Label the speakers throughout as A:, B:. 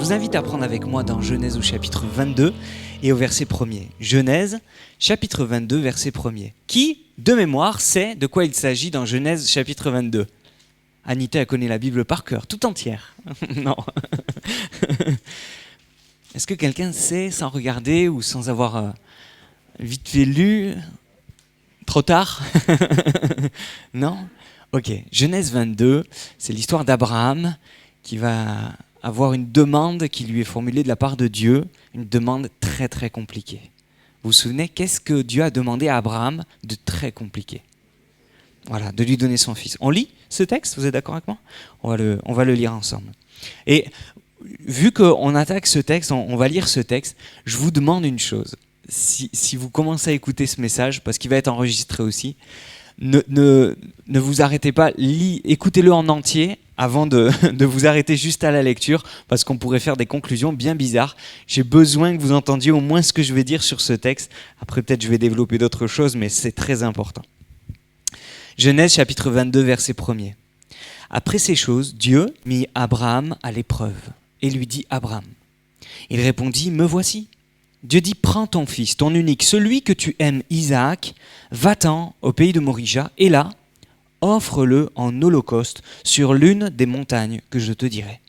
A: vous invite à prendre avec moi dans Genèse au chapitre 22 et au verset 1er. Genèse, chapitre 22, verset 1er. Qui, de mémoire, sait de quoi il s'agit dans Genèse, chapitre 22 ? Anita connaît la Bible par cœur, tout entière. Non. Est-ce que quelqu'un sait sans regarder ou sans avoir vite fait lu ? Trop tard ? Non ? Ok, Genèse 22, c'est l'histoire d'Abraham qui va avoir une demande qui lui est formulée de la part de Dieu, une demande très très compliquée. Vous vous souvenez, qu'est-ce que Dieu a demandé à Abraham de très compliqué ? Voilà, de lui donner son fils. On lit ce texte, vous êtes d'accord avec moi ? On va le lire ensemble. Et vu qu'on attaque ce texte, on va lire ce texte, je vous demande une chose. Si vous commencez à écouter ce message, parce qu'il va être enregistré aussi, ne vous arrêtez pas, écoutez-le en entier avant de vous arrêter juste à la lecture, parce qu'on pourrait faire des conclusions bien bizarres. J'ai besoin que vous entendiez au moins ce que je vais dire sur ce texte. Après, peut-être je vais développer d'autres choses, mais c'est très important. Genèse chapitre 22, verset 1er. Après ces choses, Dieu mit Abraham à l'épreuve et lui dit « Abraham ». Il répondit « Me voici ». Dieu dit « Prends ton fils, ton unique, celui que tu aimes, Isaac, va-t'en au pays de Morija, et là, offre-le en holocauste sur l'une des montagnes que je te dirai. »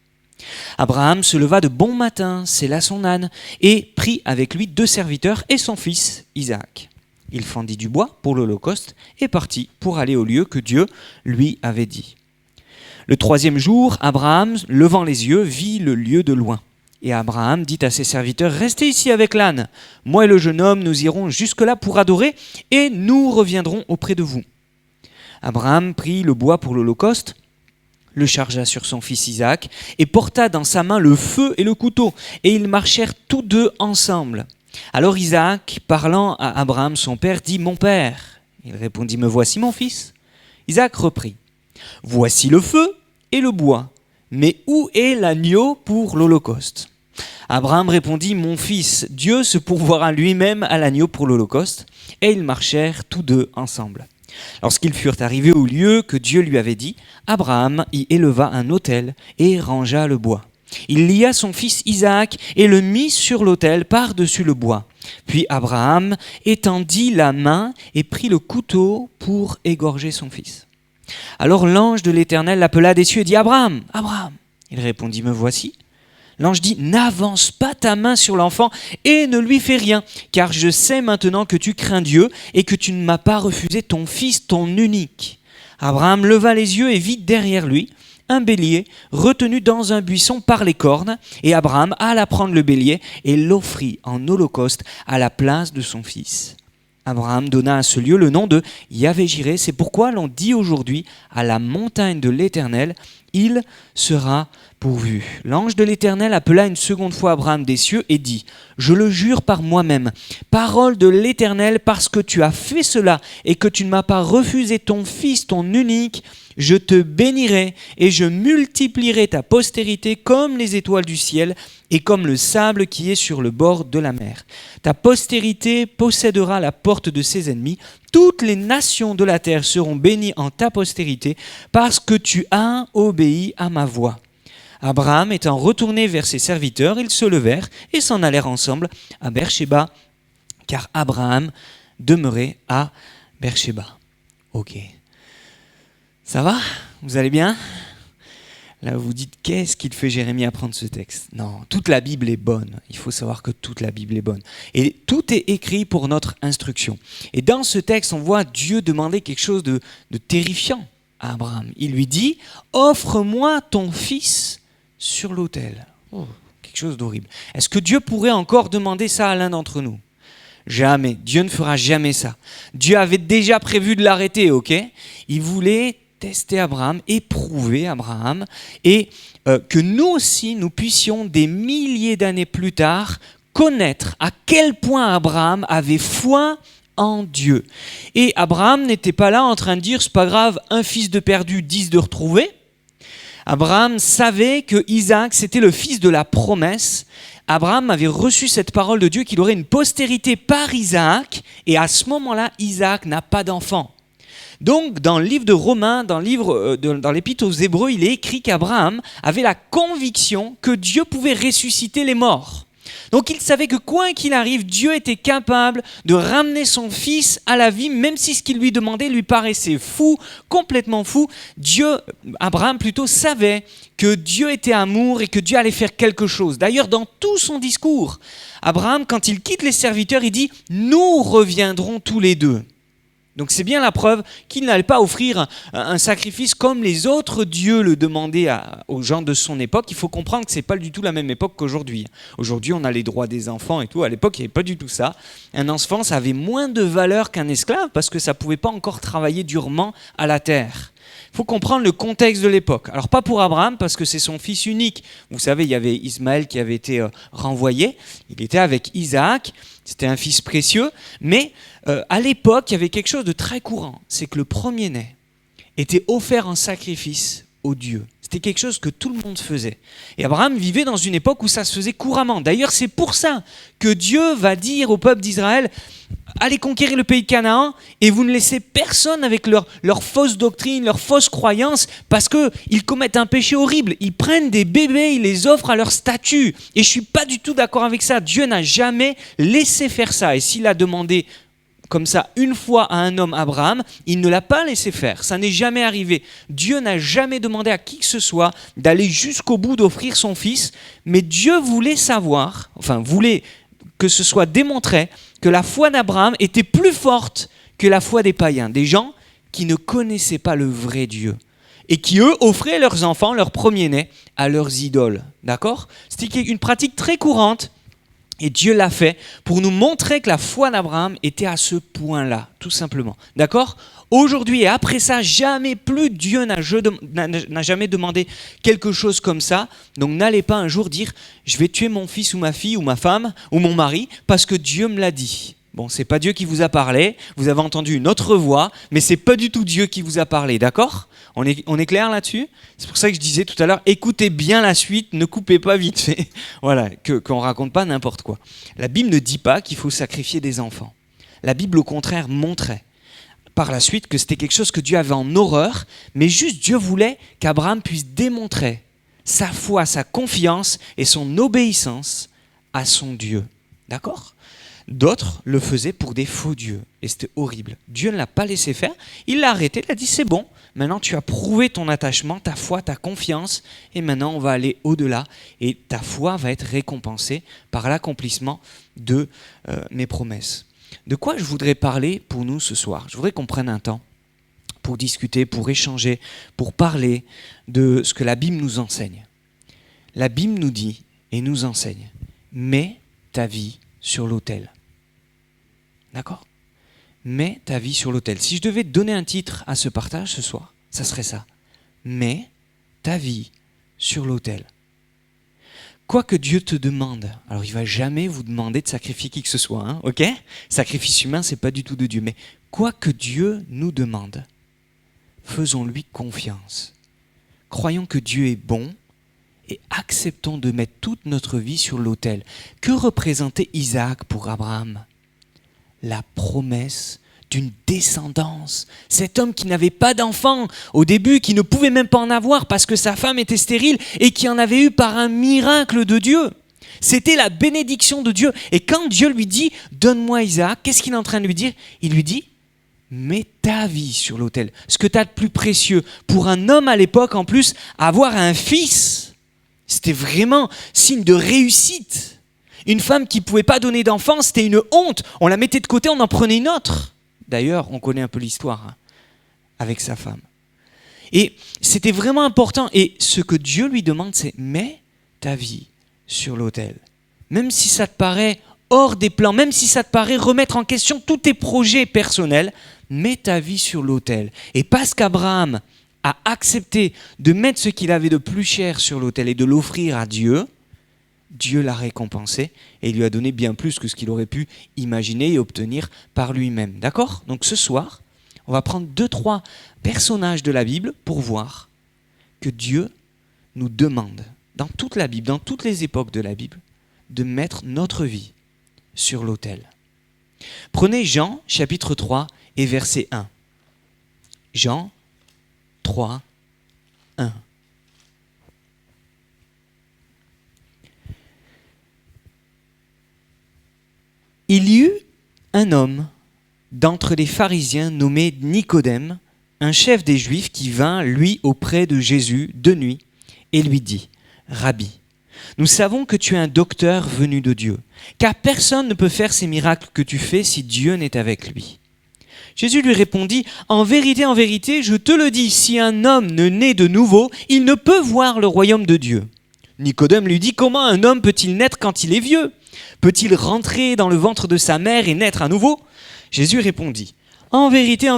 A: Abraham se leva de bon matin, sella son âne, et prit avec lui 2 serviteurs et son fils, Isaac. Il fendit du bois pour l'holocauste et partit pour aller au lieu que Dieu lui avait dit. Le 3e jour, Abraham, levant les yeux, vit le lieu de loin. Et Abraham dit à ses serviteurs « Restez ici avec l'âne. Moi et le jeune homme, nous irons jusque-là pour adorer et nous reviendrons auprès de vous. » Abraham prit le bois pour l'holocauste, le chargea sur son fils Isaac et porta dans sa main le feu et le couteau. Et ils marchèrent tous deux ensemble. Alors Isaac, parlant à Abraham son père, dit « Mon père ». Il répondit « Me voici mon fils ». Isaac reprit « Voici le feu et le bois, mais où est l'agneau pour l'holocauste ?» Abraham répondit « Mon fils, Dieu se pourvoira lui-même à l'agneau pour l'holocauste. » Et ils marchèrent tous deux ensemble. Lorsqu'ils furent arrivés au lieu que Dieu lui avait dit, Abraham y éleva un autel et rangea le bois. Il lia son fils Isaac et le mit sur l'autel par-dessus le bois. Puis Abraham étendit la main et prit le couteau pour égorger son fils. Alors l'ange de l'Éternel l'appela des cieux et dit « Abraham, Abraham !» Il répondit « Me voici ». L'ange dit « N'avance pas ta main sur l'enfant et ne lui fais rien, car je sais maintenant que tu crains Dieu et que tu ne m'as pas refusé ton fils, ton unique. » Abraham leva les yeux et vit derrière lui un bélier retenu dans un buisson par les cornes, et Abraham alla prendre le bélier et l'offrit en holocauste à la place de son fils. Abraham donna à ce lieu le nom de Yahvé-Jiré, c'est pourquoi l'on dit aujourd'hui à la montagne de l'Éternel, il sera pourvu. L'ange de l'Éternel appela une seconde fois Abraham des cieux et dit « Je le jure par moi-même, parole de l'Éternel, parce que tu as fait cela et que tu ne m'as pas refusé ton fils, ton unique, je te bénirai et je multiplierai ta postérité comme les étoiles du ciel et comme le sable qui est sur le bord de la mer. Ta postérité possédera la porte de ses ennemis. Toutes les nations de la terre seront bénies en ta postérité parce que tu as obéi à ma voix. » Abraham étant retourné vers ses serviteurs, ils se levèrent et s'en allèrent ensemble à Beersheba, car Abraham demeurait à Beersheba. Ok. Ça va ? Vous allez bien ? Là, vous vous dites, qu'est-ce qu'il fait Jérémie apprendre ce texte ? Non, toute la Bible est bonne. Il faut savoir que toute la Bible est bonne. Et tout est écrit pour notre instruction. Et dans ce texte, on voit Dieu demander quelque chose de terrifiant à Abraham. Il lui dit, « Offre-moi ton fils sur l'autel. » Oh, quelque chose d'horrible. Est-ce que Dieu pourrait encore demander ça à l'un d'entre nous ? Jamais. Dieu ne fera jamais ça. Dieu avait déjà prévu de l'arrêter, ok ? Il voulait tester Abraham, éprouver Abraham, et que nous aussi, nous puissions des milliers d'années plus tard connaître à quel point Abraham avait foi en Dieu. Et Abraham n'était pas là en train de dire, c'est pas grave, un fils de perdu, 10 de retrouvé. Abraham savait que Isaac, c'était le fils de la promesse. Abraham avait reçu cette parole de Dieu qu'il aurait une postérité par Isaac, et à ce moment-là, Isaac n'a pas d'enfant. Donc, dans le livre de Romains, dans l'épître aux Hébreux, il est écrit qu'Abraham avait la conviction que Dieu pouvait ressusciter les morts. Donc il savait que quoi qu'il arrive, Dieu était capable de ramener son fils à la vie, même si ce qu'il lui demandait lui paraissait fou, complètement fou. Abraham plutôt, savait que Dieu était amour et que Dieu allait faire quelque chose. D'ailleurs, dans tout son discours, Abraham, quand il quitte les serviteurs, il dit « Nous reviendrons tous les deux ». Donc c'est bien la preuve qu'il n'allait pas offrir un sacrifice comme les autres dieux le demandaient aux gens de son époque. Il faut comprendre que ce n'est pas du tout la même époque qu'aujourd'hui. Aujourd'hui, on a les droits des enfants et tout. À l'époque, il n'y avait pas du tout ça. Un enfant, ça avait moins de valeur qu'un esclave parce que ça ne pouvait pas encore travailler durement à la terre. Il faut comprendre le contexte de l'époque. Alors pas pour Abraham parce que c'est son fils unique. Vous savez, il y avait Ismaël qui avait été renvoyé. Il était avec Isaac. C'était un fils précieux. Mais à l'époque, il y avait quelque chose de très courant. C'est que le premier-né était offert en sacrifice aux dieux. C'était quelque chose que tout le monde faisait. Et Abraham vivait dans une époque où ça se faisait couramment. D'ailleurs, c'est pour ça que Dieu va dire au peuple d'Israël « Allez conquérir le pays de Canaan et vous ne laissez personne avec leur fausse doctrine, leur fausse croyance parce qu'ils commettent un péché horrible. Ils prennent des bébés, ils les offrent à leur statut. Et je ne suis pas du tout d'accord avec ça. Dieu n'a jamais laissé faire ça. Et s'il a demandé comme ça une fois à un homme, Abraham, il ne l'a pas laissé faire. Ça n'est jamais arrivé. Dieu n'a jamais demandé à qui que ce soit d'aller jusqu'au bout d'offrir son fils, mais Dieu voulait voulait que ce soit démontré que la foi d'Abraham était plus forte que la foi des païens, des gens qui ne connaissaient pas le vrai Dieu et qui, eux, offraient leurs enfants, leurs premiers-nés, à leurs idoles. D'accord ? C'était une pratique très courante. Et Dieu l'a fait pour nous montrer que la foi d'Abraham était à ce point-là, tout simplement. D'accord ? Aujourd'hui et après ça, jamais plus Dieu n'a jamais demandé quelque chose comme ça. Donc n'allez pas un jour dire « je vais tuer mon fils ou ma fille ou ma femme ou mon mari parce que Dieu me l'a dit ». Bon, c'est pas Dieu qui vous a parlé, vous avez entendu une autre voix, mais c'est pas du tout Dieu qui vous a parlé, d'accord ? On est clair là-dessus ? C'est pour ça que je disais tout à l'heure, écoutez bien la suite, ne coupez pas vite fait. Voilà, qu'on raconte pas n'importe quoi. La Bible ne dit pas qu'il faut sacrifier des enfants. La Bible, au contraire, montrait par la suite que c'était quelque chose que Dieu avait en horreur, mais juste Dieu voulait qu'Abraham puisse démontrer sa foi, sa confiance et son obéissance à son Dieu. D'accord ? D'autres le faisaient pour des faux dieux. Et c'était horrible. Dieu ne l'a pas laissé faire. Il l'a arrêté. Il a dit, c'est bon. Maintenant, tu as prouvé ton attachement, ta foi, ta confiance. Et maintenant, on va aller au-delà. Et ta foi va être récompensée par l'accomplissement de mes promesses. De quoi je voudrais parler pour nous ce soir ? Je voudrais qu'on prenne un temps pour discuter, pour échanger, pour parler de ce que la Bible nous enseigne. La Bible nous dit et nous enseigne, mets ta vie sur l'autel. D'accord ? Mets ta vie sur l'autel. Si je devais donner un titre à ce partage ce soir, ça serait ça. Mets ta vie sur l'autel. Quoi que Dieu te demande, alors il ne va jamais vous demander de sacrifier qui que ce soit, hein, ok ? Sacrifice humain, ce n'est pas du tout de Dieu. Mais quoi que Dieu nous demande, faisons-lui confiance. Croyons que Dieu est bon et acceptons de mettre toute notre vie sur l'autel. Que représentait Isaac pour Abraham ? La promesse d'une descendance. Cet homme qui n'avait pas d'enfant au début, qui ne pouvait même pas en avoir parce que sa femme était stérile et qui en avait eu par un miracle de Dieu. C'était la bénédiction de Dieu. Et quand Dieu lui dit « Donne-moi Isaac », qu'est-ce qu'il est en train de lui dire ? Il lui dit « Mets ta vie sur l'autel ». Ce que tu as de plus précieux pour un homme à l'époque, en plus, avoir un fils, c'était vraiment signe de réussite. Une femme qui ne pouvait pas donner d'enfant, c'était une honte. On la mettait de côté, on en prenait une autre. D'ailleurs, on connaît un peu l'histoire avec sa femme. Et c'était vraiment important. Et ce que Dieu lui demande, c'est « mets ta vie sur l'autel ». Même si ça te paraît hors des plans, même si ça te paraît remettre en question tous tes projets personnels, mets ta vie sur l'autel. Et parce qu'Abraham a accepté de mettre ce qu'il avait de plus cher sur l'autel et de l'offrir à Dieu, Dieu l'a récompensé et il lui a donné bien plus que ce qu'il aurait pu imaginer et obtenir par lui-même. D'accord ? Donc ce soir, on va prendre 2-3 personnages de la Bible pour voir que Dieu nous demande, dans toute la Bible, dans toutes les époques de la Bible, de mettre notre vie sur l'autel. Prenez Jean, chapitre 3 et verset 1. Jean 3, 1. Il y eut un homme d'entre les pharisiens nommé Nicodème, un chef des Juifs qui vint, lui, auprès de Jésus de nuit et lui dit : Rabbi, nous savons que tu es un docteur venu de Dieu, car personne ne peut faire ces miracles que tu fais si Dieu n'est avec lui. Jésus lui répondit : en vérité, je te le dis, si un homme ne naît de nouveau, il ne peut voir le royaume de Dieu. Nicodème lui dit : comment un homme peut-il naître quand il est vieux ? Peut-il rentrer dans le ventre de sa mère et naître à nouveau ? Jésus répondit : en vérité,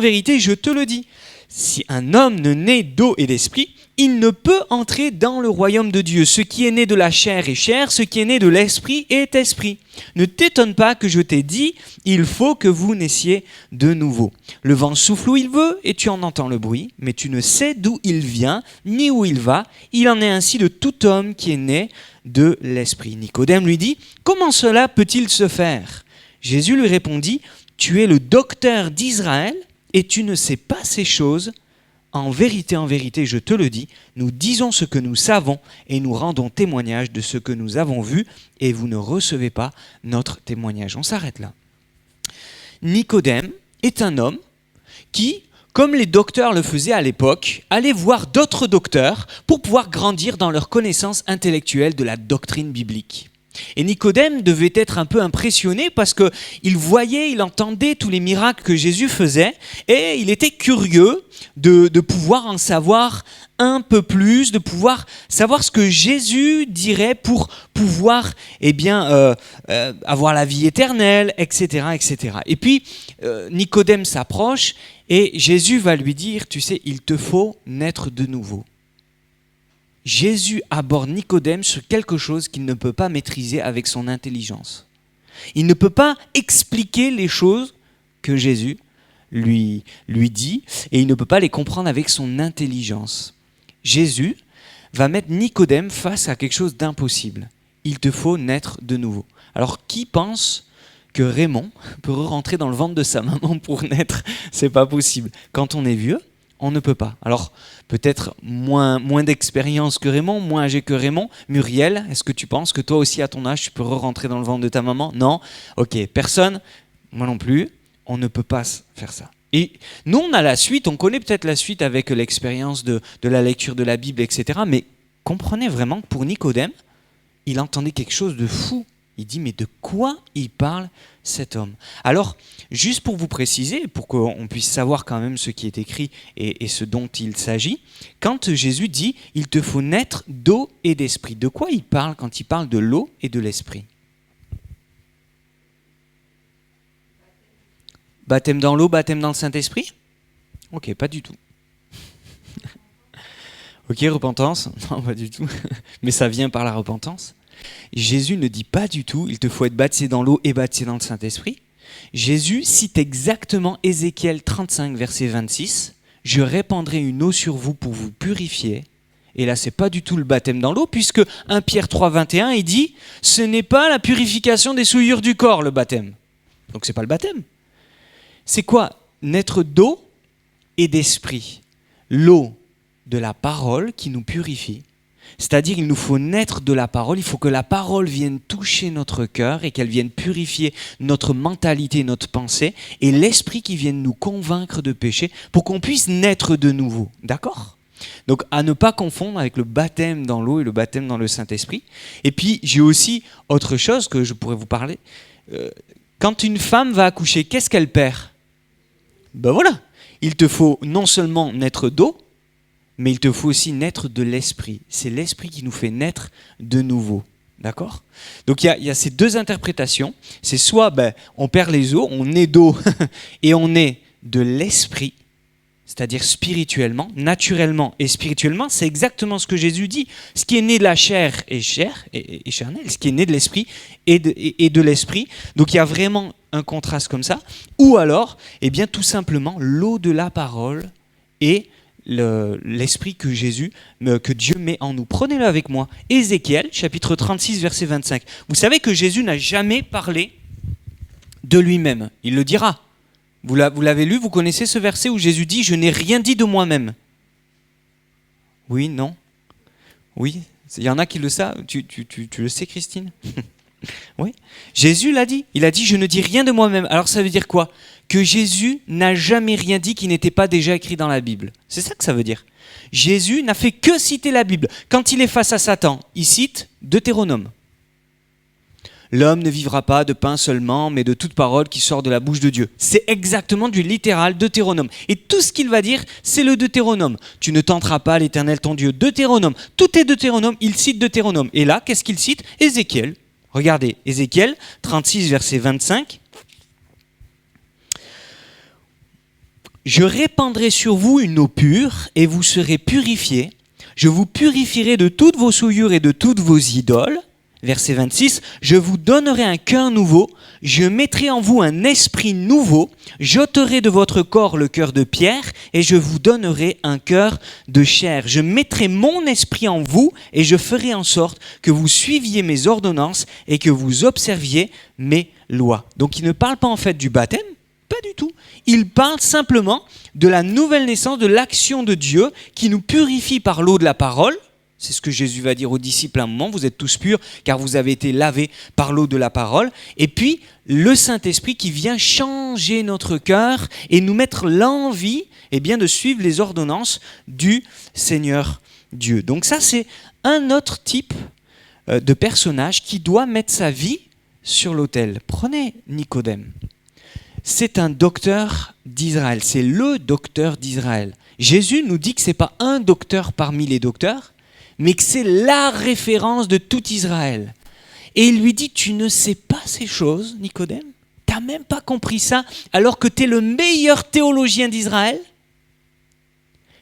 A: je te le dis, si un homme ne naît d'eau et d'esprit, il ne peut entrer dans le royaume de Dieu. Ce qui est né de la chair est chair, ce qui est né de l'esprit est esprit. Ne t'étonne pas que je t'ai dit, il faut que vous naissiez de nouveau. Le vent souffle où il veut et tu en entends le bruit, mais tu ne sais d'où il vient ni où il va. Il en est ainsi de tout homme qui est né de l'esprit. Nicodème lui dit : comment cela peut-il se faire ? Jésus lui répondit : tu es le docteur d'Israël et tu ne sais pas ces choses. En vérité, je te le dis, nous disons ce que nous savons et nous rendons témoignage de ce que nous avons vu et vous ne recevez pas notre témoignage. On s'arrête là. Nicodème est un homme qui, comme les docteurs le faisaient à l'époque, allait voir d'autres docteurs pour pouvoir grandir dans leur connaissance intellectuelle de la doctrine biblique. Et Nicodème devait être un peu impressionné parce qu'il voyait, il entendait tous les miracles que Jésus faisait et il était curieux de pouvoir en savoir un peu plus, de pouvoir savoir ce que Jésus dirait pour pouvoir avoir la vie éternelle, etc., etc. Et puis Nicodème s'approche et Jésus va lui dire : tu sais, il te faut naître de nouveau. Jésus aborde Nicodème sur quelque chose qu'il ne peut pas maîtriser avec son intelligence. Il ne peut pas expliquer les choses que Jésus lui dit et il ne peut pas les comprendre avec son intelligence. Jésus va mettre Nicodème face à quelque chose d'impossible. Il te faut naître de nouveau. Alors qui pense que Raymond peut rentrer dans le ventre de sa maman pour naître ? C'est pas possible. Quand on est vieux, on ne peut pas. Alors, peut-être moins d'expérience que Raymond, moins âgé que Raymond. Muriel, est-ce que tu penses que toi aussi, à ton âge, tu peux rentrer dans le ventre de ta maman ? Non ? Ok, personne ? Moi non plus. On ne peut pas faire ça. Et nous, on a la suite, on connaît peut-être la suite avec l'expérience de la lecture de la Bible, etc. Mais comprenez vraiment que pour Nicodème, il entendait quelque chose de fou. Il dit, mais de quoi il parle cet homme ? Alors, juste pour vous préciser, pour qu'on puisse savoir quand même ce qui est écrit et ce dont il s'agit, quand Jésus dit « il te faut naître d'eau et d'esprit », de quoi il parle quand il parle de l'eau et de l'esprit ? Baptême dans l'eau, baptême dans le Saint-Esprit ? Ok, pas du tout. Ok, repentance ? Non, pas du tout. Mais ça vient par la repentance. Jésus ne dit pas du tout « il te faut être baptisé dans l'eau et baptisé dans le Saint-Esprit ». Jésus cite exactement Ézéchiel 35, verset 26 « Je répandrai une eau sur vous pour vous purifier ». Et là, ce n'est pas du tout le baptême dans l'eau, puisque 1 Pierre 3, 21, il dit « ce n'est pas la purification des souillures du corps, le baptême ». Donc, ce n'est pas le baptême. C'est quoi ? Naître d'eau et d'esprit. L'eau de la parole qui nous purifie. C'est-à-dire, il nous faut naître de la parole, il faut que la parole vienne toucher notre cœur et qu'elle vienne purifier notre mentalité, notre pensée, et l'esprit qui vienne nous convaincre de péché pour qu'on puisse naître de nouveau. D'accord ? Donc, à ne pas confondre avec le baptême dans l'eau et le baptême dans le Saint-Esprit. Et puis, j'ai aussi autre chose que je pourrais vous parler. Quand une femme va accoucher, qu'est-ce qu'elle perd ? Ben voilà, il te faut non seulement naître d'eau, mais il te faut aussi naître de l'esprit. C'est l'esprit qui nous fait naître de nouveau. D'accord ? Donc il y a ces deux interprétations. C'est soit on perd les eaux, on est d'eau et on est de l'esprit, c'est-à-dire spirituellement, naturellement et spirituellement. C'est exactement ce que Jésus dit. Ce qui est né de la chair est chair et charnel. Ce qui est né de l'esprit est de l'esprit. Donc il y a vraiment un contraste comme ça. Ou alors, tout simplement, l'eau de la parole et l'esprit que Dieu met en nous. Prenez-le avec moi. Ézéchiel, chapitre 36, verset 25. Vous savez que Jésus n'a jamais parlé de lui-même. Il le dira. Vous l'avez lu, vous connaissez ce verset où Jésus dit « Je n'ai rien dit de moi-même ». Oui, non? Oui, il y en a qui le savent. Tu le sais, Christine? Oui. Jésus l'a dit. Il a dit « Je ne dis rien de moi-même ». Alors ça veut dire quoi? Que Jésus n'a jamais rien dit qui n'était pas déjà écrit dans la Bible. C'est ça que ça veut dire. Jésus n'a fait que citer la Bible. Quand il est face à Satan, il cite Deutéronome. L'homme ne vivra pas de pain seulement, mais de toute parole qui sort de la bouche de Dieu. C'est exactement du littéral Deutéronome. Et tout ce qu'il va dire, c'est le Deutéronome. Tu ne tenteras pas l'Éternel ton Dieu. Deutéronome. Tout est Deutéronome. Il cite Deutéronome. Et là, qu'est-ce qu'il cite? Ézéchiel. Regardez, Ézéchiel 36, verset 25. Je répandrai sur vous une eau pure et vous serez purifiés. Je vous purifierai de toutes vos souillures et de toutes vos idoles. Verset 26, je vous donnerai un cœur nouveau, je mettrai en vous un esprit nouveau, j'ôterai de votre corps le cœur de pierre et je vous donnerai un cœur de chair. Je mettrai mon esprit en vous et je ferai en sorte que vous suiviez mes ordonnances et que vous observiez mes lois. Donc il ne parle pas en fait du baptême, pas du tout. Il parle simplement de la nouvelle naissance, de l'action de Dieu qui nous purifie par l'eau de la parole. C'est ce que Jésus va dire aux disciples à un moment, vous êtes tous purs car vous avez été lavés par l'eau de la parole. Et puis, le Saint-Esprit qui vient changer notre cœur et nous mettre l'envie de suivre les ordonnances du Seigneur Dieu. Donc ça, c'est un autre type de personnage qui doit mettre sa vie sur l'autel. Prenez Nicodème. C'est un docteur d'Israël, c'est le docteur d'Israël. Jésus nous dit que ce n'est pas un docteur parmi les docteurs, mais que c'est la référence de tout Israël. Et il lui dit, tu ne sais pas ces choses, Nicodème? Tu n'as même pas compris ça, alors que tu es le meilleur théologien d'Israël?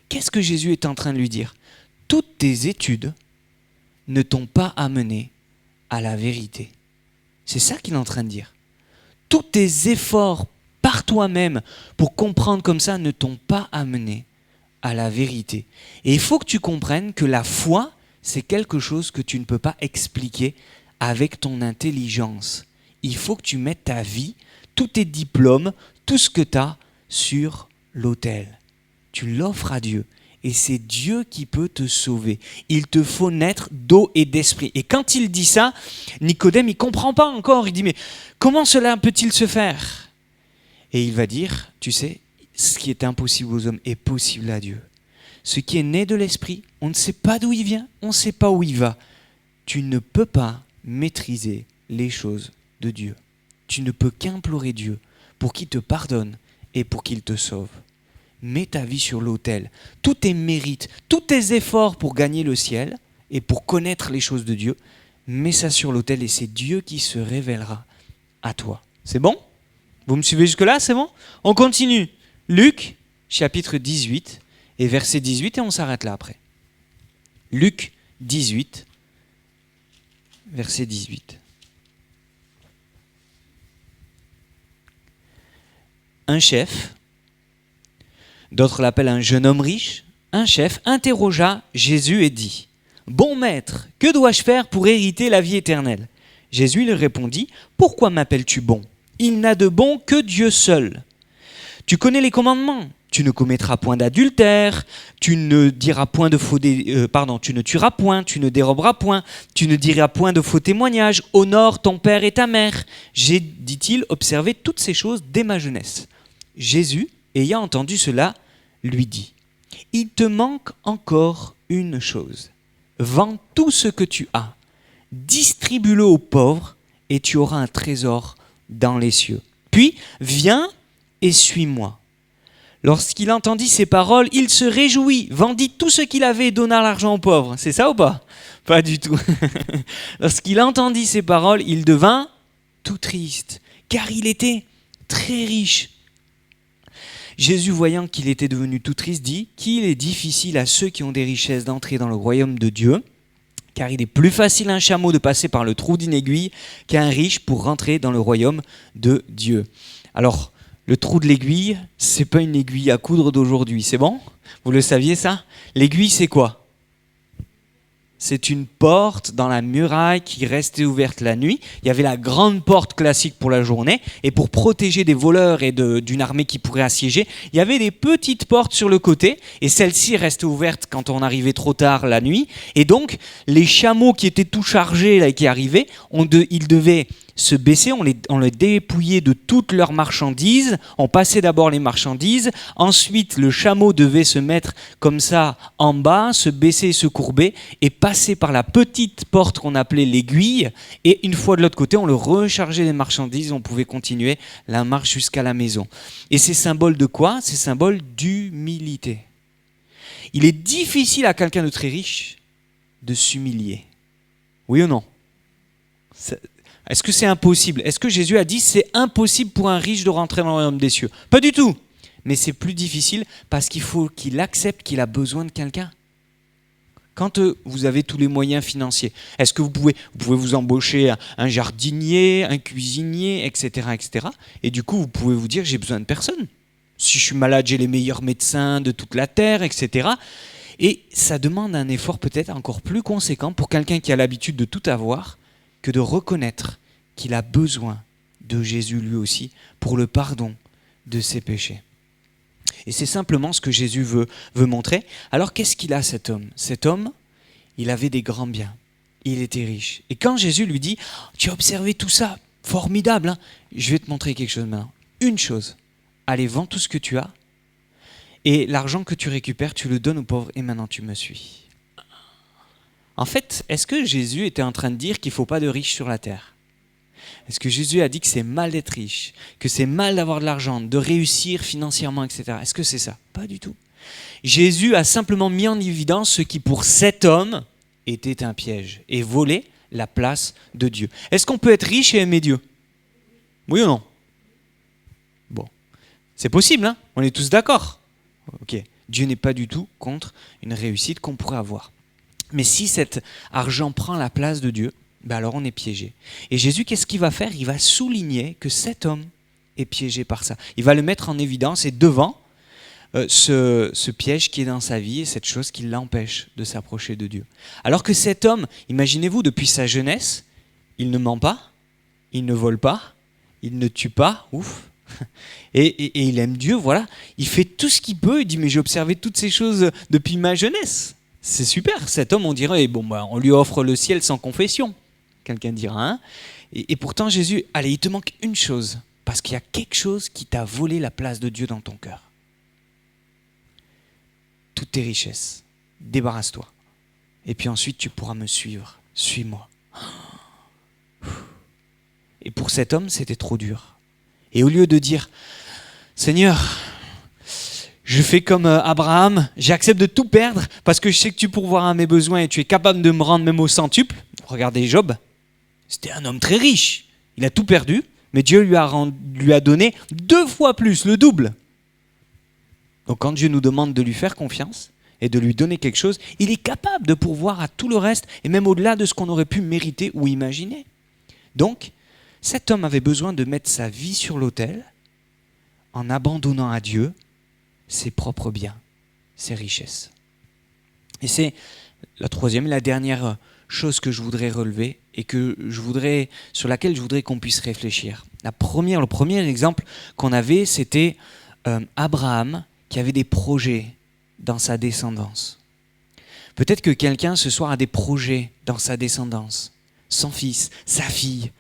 A: Qu'est-ce que Jésus est en train de lui dire? Toutes tes études ne t'ont pas amené à la vérité. C'est ça qu'il est en train de dire. Tous tes efforts par toi-même pour comprendre comme ça ne t'ont pas amené à la vérité. Et il faut que tu comprennes que la foi, c'est quelque chose que tu ne peux pas expliquer avec ton intelligence. Il faut que tu mettes ta vie, tous tes diplômes, tout ce que tu as sur l'autel. Tu l'offres à Dieu. Et c'est Dieu qui peut te sauver. Il te faut naître d'eau et d'esprit. Et quand il dit ça, Nicodème, il ne comprend pas encore. Il dit, mais comment cela peut-il se faire? Et il va dire, tu sais, ce qui est impossible aux hommes est possible à Dieu. Ce qui est né de l'esprit, on ne sait pas d'où il vient, on ne sait pas où il va. Tu ne peux pas maîtriser les choses de Dieu. Tu ne peux qu'implorer Dieu pour qu'il te pardonne et pour qu'il te sauve. Mets ta vie sur l'autel. Tous tes mérites, tous tes efforts pour gagner le ciel et pour connaître les choses de Dieu, mets ça sur l'autel et c'est Dieu qui se révélera à toi. C'est bon? Vous me suivez jusque-là? C'est bon? On continue. Luc, chapitre 18 et verset 18 et on s'arrête là après. Luc 18, verset 18. Un chef, d'autres l'appellent un jeune homme riche, un chef interrogea Jésus et dit « Bon maître, que dois-je faire pour hériter la vie éternelle ?» Jésus lui répondit « Pourquoi m'appelles-tu bon? Il n'a de bon que Dieu seul. Tu connais les commandements. Tu ne commettras point d'adultère, tu ne diras point de tu ne tueras point, tu ne déroberas point, tu ne diras point de faux témoignages, honore ton père et ta mère. J'ai, dit-il, observé toutes ces choses dès ma jeunesse. Jésus, ayant entendu cela, lui dit, il te manque encore une chose. Vends tout ce que tu as, distribue-le aux pauvres et tu auras un trésor dans les cieux. Puis, viens et suis-moi. Lorsqu'il entendit ces paroles, il se réjouit, vendit tout ce qu'il avait et donna l'argent aux pauvres. C'est ça ou pas? Pas du tout. Lorsqu'il entendit ces paroles, il devint tout triste, car il était très riche. Jésus, voyant qu'il était devenu tout triste, dit qu'il est difficile à ceux qui ont des richesses d'entrer dans le royaume de Dieu, car il est plus facile à un chameau de passer par le trou d'une aiguille qu'à un riche pour rentrer dans le royaume de Dieu. Alors, le trou de l'aiguille, c'est pas une aiguille à coudre d'aujourd'hui, c'est bon? Vous le saviez ça? L'aiguille, c'est quoi? c'est une porte dans la muraille qui restait ouverte la nuit. Il y avait la grande porte classique pour la journée, et pour protéger des voleurs et d'une armée qui pourrait assiéger, il y avait des petites portes sur le côté, et celles-ci restaient ouvertes quand on arrivait trop tard la nuit. Et donc, les chameaux qui étaient tout chargés là, et qui arrivaient, ils devaient se baisser, on les dépouillait de toutes leurs marchandises, on passait d'abord les marchandises, ensuite le chameau devait se mettre comme ça en bas, se baisser et se courber, et passer par la petite porte qu'on appelait l'aiguille, et une fois de l'autre côté, on le rechargeait des marchandises, on pouvait continuer la marche jusqu'à la maison. Et c'est symbole de quoi ? C'est symbole d'humilité. Il est difficile à quelqu'un de très riche de s'humilier. Oui ou non ? Est-ce que c'est impossible ? Est-ce que Jésus a dit c'est impossible pour un riche de rentrer dans le royaume des cieux ? Pas du tout. Mais c'est plus difficile parce qu'il faut qu'il accepte qu'il a besoin de quelqu'un. Quand vous avez tous les moyens financiers, est-ce que vous pouvez vous embaucher un jardinier, un cuisinier, etc., etc. Et du coup, vous pouvez vous dire j'ai besoin de personne. Si je suis malade, j'ai les meilleurs médecins de toute la terre, etc. Et ça demande un effort peut-être encore plus conséquent pour quelqu'un qui a l'habitude de tout avoir que de reconnaître qu'il a besoin de Jésus lui aussi pour le pardon de ses péchés. Et c'est simplement ce que Jésus veut montrer. Alors qu'est-ce qu'il a cet homme ? Cet homme, il avait des grands biens. Il était riche. Et quand Jésus lui dit « Tu as observé tout ça, formidable, hein, je vais te montrer quelque chose maintenant. Une chose, allez, vends tout ce que tu as et l'argent que tu récupères, tu le donnes aux pauvres et maintenant tu me suis. » En fait, est-ce que Jésus était en train de dire qu'il ne faut pas de riches sur la terre ? Est-ce que Jésus a dit que c'est mal d'être riche, que c'est mal d'avoir de l'argent, de réussir financièrement, etc. Est-ce que c'est ça ? Pas du tout. Jésus a simplement mis en évidence ce qui pour cet homme était un piège et volait la place de Dieu. Est-ce qu'on peut être riche et aimer Dieu ? Oui ou non ? Bon, c'est possible, hein ? On est tous d'accord. Ok. Dieu n'est pas du tout contre une réussite qu'on pourrait avoir. Mais si cet argent prend la place de Dieu, ben alors on est piégé. Et Jésus, qu'est-ce qu'il va faire ? Il va souligner que cet homme est piégé par ça. Il va le mettre en évidence et devant ce piège qui est dans sa vie et cette chose qui l'empêche de s'approcher de Dieu. Alors que cet homme, imaginez-vous, depuis sa jeunesse, il ne ment pas, il ne vole pas, il ne tue pas, ouf, et il aime Dieu, voilà. Il fait tout ce qu'il peut, il dit « mais j'ai observé toutes ces choses depuis ma jeunesse ». C'est super, cet homme, on dirait, bon, bah, on lui offre le ciel sans confession. Quelqu'un dira, hein ? Et pourtant, Jésus, allez, il te manque une chose, parce qu'il y a quelque chose qui t'a volé la place de Dieu dans ton cœur. Toutes tes richesses, débarrasse-toi. Et puis ensuite, tu pourras me suivre. Suis-moi. Et pour cet homme, c'était trop dur. Et au lieu de dire, Seigneur, je fais comme Abraham, j'accepte de tout perdre parce que je sais que tu pourvoiras à mes besoins et tu es capable de me rendre même au centuple. Regardez Job, c'était un homme très riche. Il a tout perdu, mais Dieu lui a donné 2 fois plus, le double. Donc quand Dieu nous demande de lui faire confiance et de lui donner quelque chose, il est capable de pourvoir à tout le reste et même au-delà de ce qu'on aurait pu mériter ou imaginer. Donc, cet homme avait besoin de mettre sa vie sur l'autel en abandonnant à Dieu ses propres biens, ses richesses. Et c'est la troisième et la dernière chose que je voudrais relever et sur laquelle je voudrais qu'on puisse réfléchir. Le premier exemple qu'on avait, c'était Abraham qui avait des projets dans sa descendance. Peut-être que quelqu'un ce soir a des projets dans sa descendance, son fils, sa fille.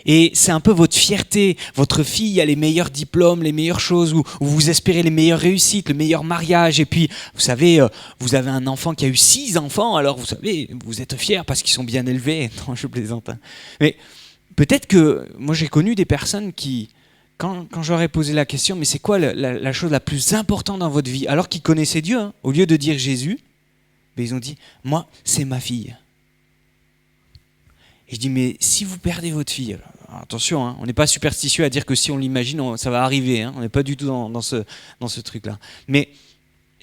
A: Et c'est un peu votre fierté. Votre fille a les meilleurs diplômes, les meilleures choses, où vous espérez les meilleures réussites, le meilleur mariage. Et puis, vous savez, vous avez un enfant qui a eu 6 enfants, alors vous savez, vous êtes fiers parce qu'ils sont bien élevés. Non, je plaisante. Hein. Mais peut-être que, moi j'ai connu des personnes qui, quand j'aurais posé la question, mais c'est quoi la chose la plus importante dans votre vie ? Alors qu'ils connaissaient Dieu, hein, au lieu de dire Jésus, mais ils ont dit, moi, c'est ma fille. Et je dis, mais si vous perdez votre fille, alors attention, hein, on n'est pas superstitieux à dire que si on l'imagine, ça va arriver. Hein, on n'est pas du tout dans ce truc-là. Mais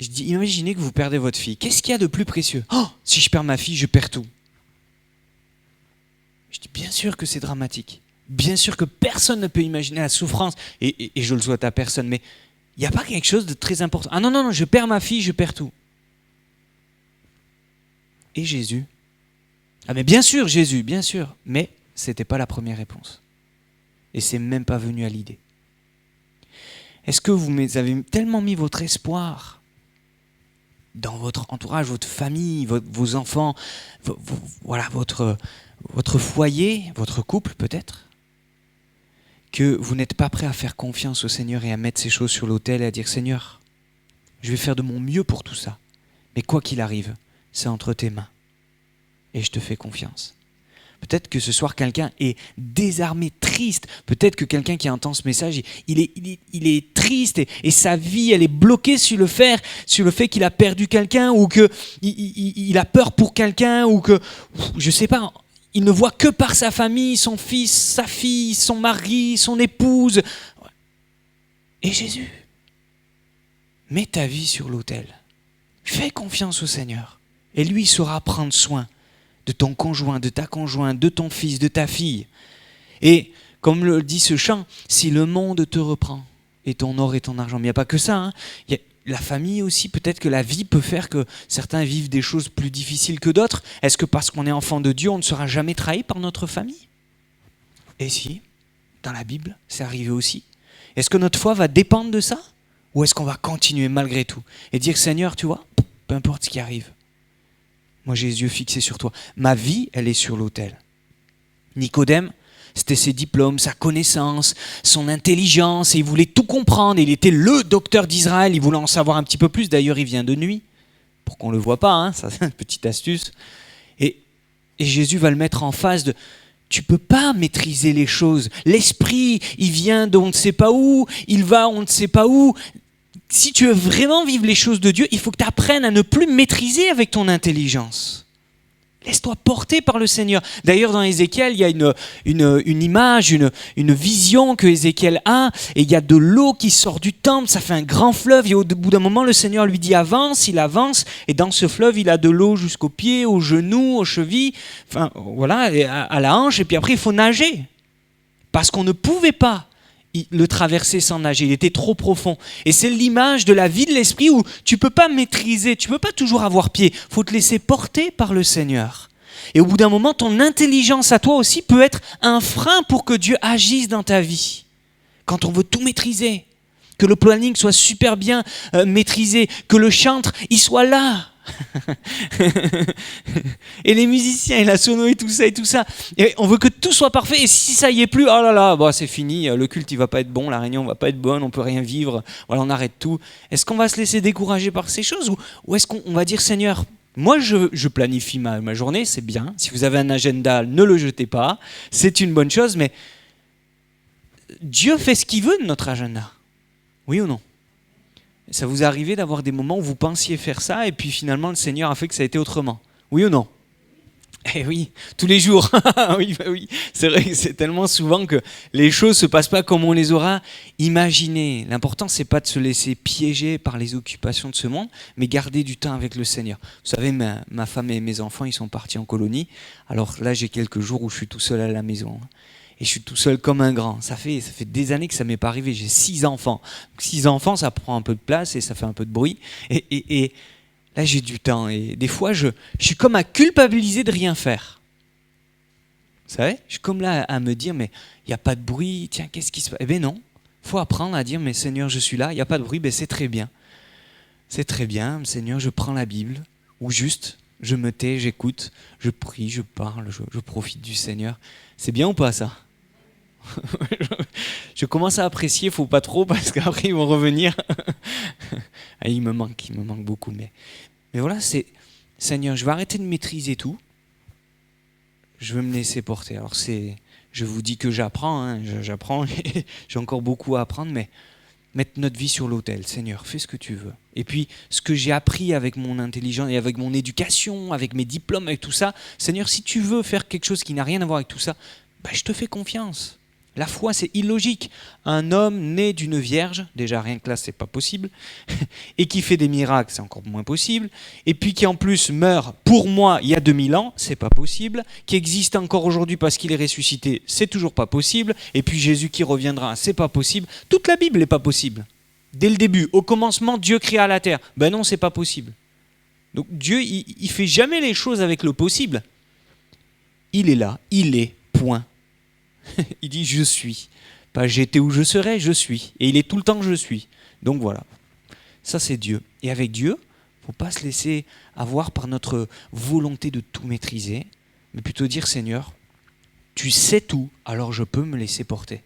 A: je dis, imaginez que vous perdez votre fille. Qu'est-ce qu'il y a de plus précieux ? Oh, si je perds ma fille, je perds tout. Je dis, bien sûr que c'est dramatique. Bien sûr que personne ne peut imaginer la souffrance. Et je le souhaite à personne. Mais il n'y a pas quelque chose de très important. Ah non, je perds ma fille, je perds tout. Et Jésus? Ah mais bien sûr Jésus, bien sûr. Mais ce n'était pas la première réponse. Et c'est même pas venu à l'idée. Est-ce que vous avez tellement mis votre espoir dans votre entourage, votre famille, vos enfants, voilà, votre foyer, votre couple peut-être, que vous n'êtes pas prêt à faire confiance au Seigneur et à mettre ces choses sur l'autel et à dire « Seigneur, je vais faire de mon mieux pour tout ça, mais quoi qu'il arrive, c'est entre tes mains et je te fais confiance ». Peut-être que ce soir, quelqu'un est désarmé, triste. Peut-être que quelqu'un qui entend ce message, il est triste et sa vie, elle est bloquée sur le fait qu'il a perdu quelqu'un ou qu'il a peur pour quelqu'un ou que, je ne sais pas, il ne voit que par sa famille, son fils, sa fille, son mari, son épouse. Et Jésus, mets ta vie sur l'autel. Fais confiance au Seigneur et lui saura prendre soin de ton conjoint, de ta conjointe, de ton fils, de ta fille. Et comme le dit ce chant, si le monde te reprend, et ton or et ton argent, mais il n'y a pas que ça, hein. Il y a la famille aussi, peut-être que la vie peut faire que certains vivent des choses plus difficiles que d'autres. Est-ce que parce qu'on est enfant de Dieu, on ne sera jamais trahi par notre famille? Et si, dans la Bible, c'est arrivé aussi. Est-ce que notre foi va dépendre de ça? Ou est-ce qu'on va continuer malgré tout et dire, Seigneur, tu vois, peu importe ce qui arrive, moi, j'ai les yeux fixés sur toi. Ma vie, elle est sur l'autel. Nicodème, c'était ses diplômes, sa connaissance, son intelligence, et il voulait tout comprendre. Il était le docteur d'Israël, il voulait en savoir un petit peu plus. D'ailleurs, il vient de nuit, pour qu'on ne le voit pas, hein, ça c'est une petite astuce. Et Jésus va le mettre en face de... Tu ne peux pas maîtriser les choses. L'esprit, il vient de on ne sait pas où, il va on ne sait pas où. Si tu veux vraiment vivre les choses de Dieu, il faut que tu apprennes à ne plus maîtriser avec ton intelligence. Laisse-toi porter par le Seigneur. D'ailleurs, dans Ézéchiel, il y a une image, une vision que Ézéchiel a, et il y a de l'eau qui sort du temple, ça fait un grand fleuve, et au bout d'un moment, le Seigneur lui dit avance, il avance, et dans ce fleuve, il a de l'eau jusqu'aux pieds, aux genoux, aux chevilles, enfin voilà, à la hanche, et puis après, il faut nager. Parce qu'on ne pouvait pas le traverser sans nager, il était trop profond. Et c'est l'image de la vie de l'esprit où tu ne peux pas maîtriser, tu ne peux pas toujours avoir pied, il faut te laisser porter par le Seigneur. Et au bout d'un moment, ton intelligence à toi aussi peut être un frein pour que Dieu agisse dans ta vie. Quand on veut tout maîtriser, que le planning soit super bien maîtrisé, que le chantre, il soit là. Et les musiciens et la sono et tout ça, et on veut que tout soit parfait, et si ça y est plus, oh là là, bah c'est fini, le culte il va pas être bon, la réunion va pas être bonne, on peut rien vivre, voilà, on arrête tout. Est-ce qu'on va se laisser décourager par ces choses, ou est-ce qu'on va dire Seigneur, moi je planifie ma journée, c'est bien, si vous avez un agenda, ne le jetez pas, c'est une bonne chose, mais Dieu fait ce qu'il veut de notre agenda, oui ou non? Ça vous est arrivé d'avoir des moments où vous pensiez faire ça et puis finalement le Seigneur a fait que ça a été autrement? Oui ou non? Eh oui, tous les jours. Oui, bah oui. C'est vrai que c'est tellement souvent que les choses ne se passent pas comme on les aura imaginées. L'important, c'est pas de se laisser piéger par les occupations de ce monde, mais garder du temps avec le Seigneur. Vous savez, ma femme et mes enfants, ils sont partis en colonie. Alors là, j'ai quelques jours où je suis tout seul à la maison. Et je suis tout seul comme un grand. Ça fait des années que ça ne m'est pas arrivé. J'ai 6 enfants. Donc 6 enfants, ça prend un peu de place et ça fait un peu de bruit. Et là, j'ai du temps. Et des fois, je suis comme à culpabiliser de rien faire. Vous savez? Je suis comme là à me dire, mais il n'y a pas de bruit. Tiens, qu'est-ce qui se passe? Eh bien non. Il faut apprendre à dire, mais Seigneur, je suis là. Il n'y a pas de bruit. Ben, c'est très bien. C'est très bien. Seigneur, je prends la Bible. Ou juste, je me tais, j'écoute. Je prie, je parle, je profite du Seigneur. C'est bien ou pas ça? Je commence à apprécier, faut pas trop parce qu'après ils vont revenir. Il me manque beaucoup, mais voilà, c'est Seigneur, je vais arrêter de maîtriser tout. Je veux me laisser porter. Alors je vous dis que j'apprends, hein, j'apprends, j'ai encore beaucoup à apprendre, mais mettre notre vie sur l'autel. Seigneur, fais ce que tu veux. Et puis ce que j'ai appris avec mon intelligence et avec mon éducation, avec mes diplômes, avec tout ça, Seigneur, si tu veux faire quelque chose qui n'a rien à voir avec tout ça, ben, je te fais confiance. La foi, c'est illogique. Un homme né d'une vierge, déjà rien que là, c'est pas possible, et qui fait des miracles, c'est encore moins possible, et puis qui en plus meurt pour moi il y a 2000 ans, c'est pas possible, qui existe encore aujourd'hui parce qu'il est ressuscité, c'est toujours pas possible, et puis Jésus qui reviendra, c'est pas possible. Toute la Bible n'est pas possible. Dès le début, au commencement, Dieu créa la terre. Ben non, c'est pas possible. Donc Dieu, il fait jamais les choses avec le possible. Il est là, il est, point. Il dit je suis. Pas j'étais où je serai, je suis. Et il est tout le temps je suis. Donc voilà. Ça c'est Dieu. Et avec Dieu, il ne faut pas se laisser avoir par notre volonté de tout maîtriser, mais plutôt dire Seigneur, tu sais tout, alors je peux me laisser porter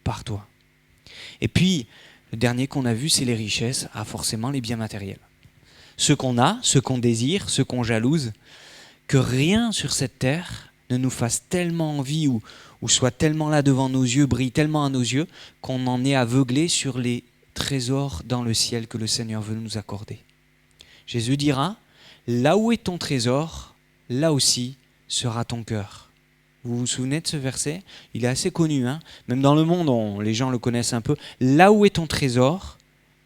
A: par toi. Et puis, le dernier qu'on a vu, c'est les richesses, forcément les biens matériels. Ce qu'on a, ce qu'on désire, ce qu'on jalouse, que rien sur cette terre ne nous fasse tellement envie ou soit tellement là devant nos yeux, brille tellement à nos yeux, qu'on en est aveuglé sur les trésors dans le ciel que le Seigneur veut nous accorder. Jésus dira, là où est ton trésor, là aussi sera ton cœur. Vous vous souvenez de ce verset? Il est assez connu, hein? Même dans le monde, les gens le connaissent un peu. Là où est ton trésor,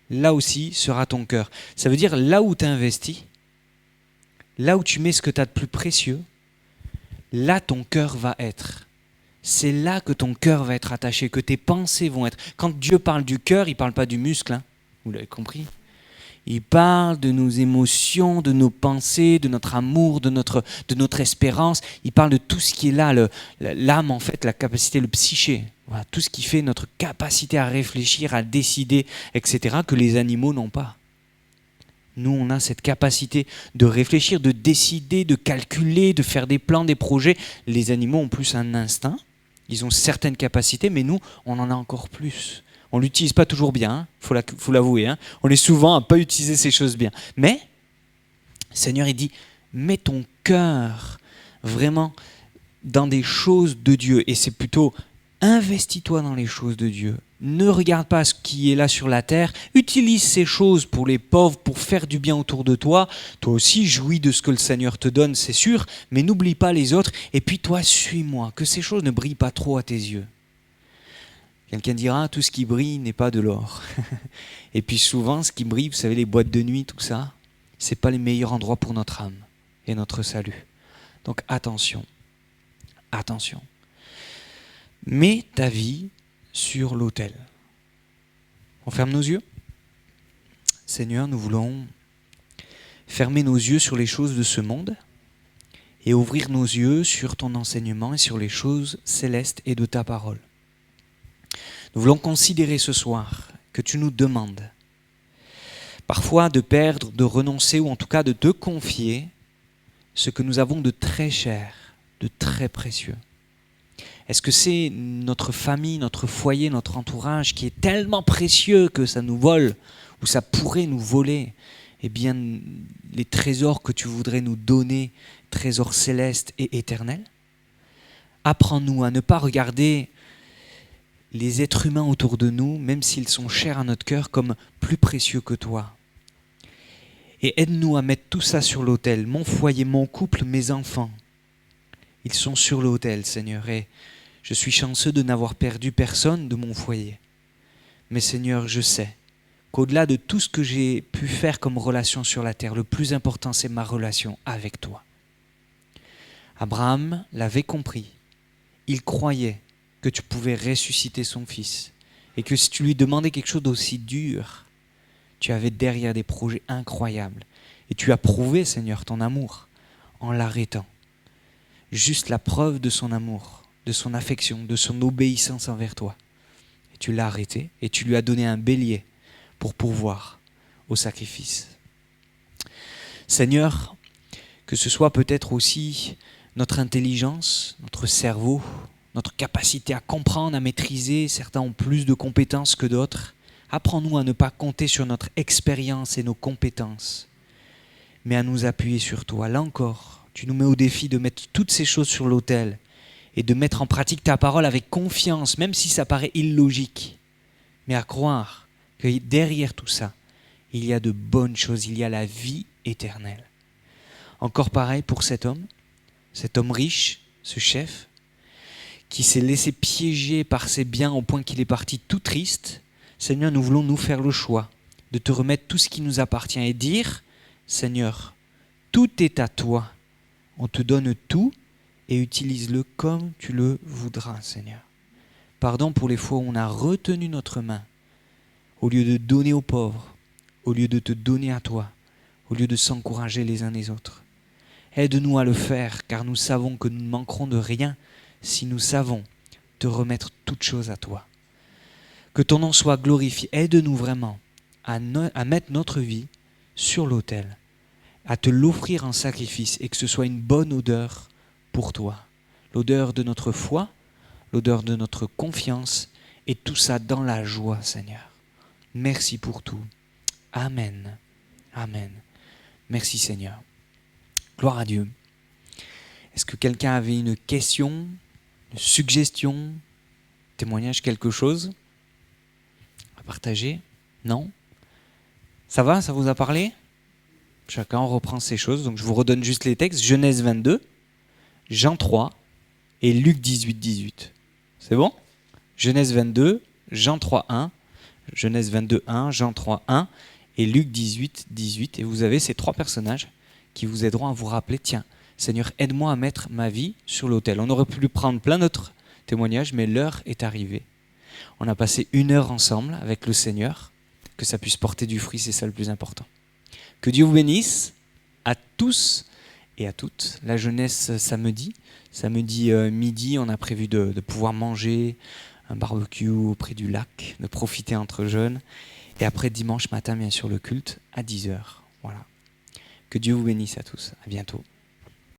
A: là aussi sera ton cœur. Ça veut dire là où tu investis, là où tu mets ce que tu as de plus précieux, là ton cœur va être. C'est là que ton cœur va être attaché, que tes pensées vont être. Quand Dieu parle du cœur, il ne parle pas du muscle, hein? Vous l'avez compris? Il parle de nos émotions, de nos pensées, de notre amour, de notre espérance. Il parle de tout ce qui est là, l'âme en fait, la capacité, le psyché. Voilà, tout ce qui fait notre capacité à réfléchir, à décider, etc., que les animaux n'ont pas. Nous, on a cette capacité de réfléchir, de décider, de calculer, de faire des plans, des projets. Les animaux ont plus un instinct. Ils ont certaines capacités, mais nous, on en a encore plus. On ne l'utilise pas toujours bien, faut l'avouer. Hein. On est souvent à ne pas utiliser ces choses bien. Mais, le Seigneur, il dit, mets ton cœur vraiment dans des choses de Dieu. Et c'est plutôt, investis-toi dans les choses de Dieu. Ne regarde pas ce qui est là sur la terre. Utilise ces choses pour les pauvres, pour faire du bien autour de toi. Toi aussi, jouis de ce que le Seigneur te donne, c'est sûr. Mais n'oublie pas les autres. Et puis toi, suis-moi. Que ces choses ne brillent pas trop à tes yeux. Quelqu'un dira, tout ce qui brille n'est pas de l'or. Et puis souvent, ce qui brille, vous savez, les boîtes de nuit, tout ça, ce n'est pas les meilleurs endroits pour notre âme et notre salut. Donc attention, attention. Mets ta vie sur l'autel. On ferme nos yeux. Seigneur, nous voulons fermer nos yeux sur les choses de ce monde et ouvrir nos yeux sur ton enseignement et sur les choses célestes et de ta parole. Nous voulons considérer ce soir que tu nous demandes parfois de perdre, de renoncer ou en tout cas de te confier ce que nous avons de très cher, de très précieux. Est-ce que c'est notre famille, notre foyer, notre entourage qui est tellement précieux que ça nous vole ou ça pourrait nous voler? Eh bien, les trésors que tu voudrais nous donner, trésors célestes et éternels. Apprends-nous à ne pas regarder les êtres humains autour de nous, même s'ils sont chers à notre cœur, comme plus précieux que toi. Et aide-nous à mettre tout ça sur l'autel, mon foyer, mon couple, mes enfants. Ils sont sur l'autel, Seigneur, et je suis chanceux de n'avoir perdu personne de mon foyer. Mais Seigneur, je sais qu'au-delà de tout ce que j'ai pu faire comme relation sur la terre, le plus important, c'est ma relation avec toi. Abraham l'avait compris. Il croyait que tu pouvais ressusciter son fils et que si tu lui demandais quelque chose d'aussi dur, tu avais derrière des projets incroyables. Et tu as prouvé, Seigneur, ton amour en l'arrêtant. Juste la preuve de son amour, de son affection, de son obéissance envers toi. Et tu l'as arrêté et tu lui as donné un bélier pour pourvoir au sacrifice. Seigneur, que ce soit peut-être aussi notre intelligence, notre cerveau, notre capacité à comprendre, à maîtriser, certains ont plus de compétences que d'autres. Apprends-nous à ne pas compter sur notre expérience et nos compétences, mais à nous appuyer sur toi. Là encore, tu nous mets au défi de mettre toutes ces choses sur l'autel et de mettre en pratique ta parole avec confiance, même si ça paraît illogique, mais à croire que derrière tout ça, il y a de bonnes choses, il y a la vie éternelle. Encore pareil pour cet homme riche, ce chef, qui s'est laissé piéger par ses biens au point qu'il est parti tout triste. Seigneur, nous voulons nous faire le choix de te remettre tout ce qui nous appartient et dire, Seigneur, tout est à toi. On te donne tout et utilise-le comme tu le voudras, Seigneur. Pardon pour les fois où on a retenu notre main, au lieu de donner aux pauvres, au lieu de te donner à toi, au lieu de s'encourager les uns les autres. Aide-nous à le faire, car nous savons que nous ne manquerons de rien si nous savons te remettre toutes choses à toi. Que ton nom soit glorifié. Aide-nous vraiment à mettre notre vie sur l'autel, à te l'offrir en sacrifice et que ce soit une bonne odeur pour toi. L'odeur de notre foi, l'odeur de notre confiance et tout ça dans la joie, Seigneur. Merci pour tout. Amen. Amen. Merci, Seigneur. Gloire à Dieu. Est-ce que quelqu'un avait une question, une suggestion, témoignage, quelque chose à partager? Non? Ça va? Ça vous a parlé? Chacun reprend ses choses. Donc je vous redonne juste les textes. Genèse 22, Jean 3 et Luc 18, 18. C'est bon? Genèse 22, Jean 3, 1, Genèse 22, 1, Jean 3, 1 et Luc 18, 18. Et vous avez ces trois personnages qui vous aideront à vous rappeler, tiens, Seigneur, aide-moi à mettre ma vie sur l'autel. On aurait pu prendre plein d'autres témoignages, mais l'heure est arrivée. On a passé 1 heure ensemble avec le Seigneur. Que ça puisse porter du fruit, c'est ça le plus important. Que Dieu vous bénisse à tous et à toutes. La jeunesse samedi midi, on a prévu de pouvoir manger un barbecue auprès du lac, de profiter entre jeunes. Et après dimanche matin, bien sûr, le culte à 10h. Voilà. Que Dieu vous bénisse à tous. À bientôt.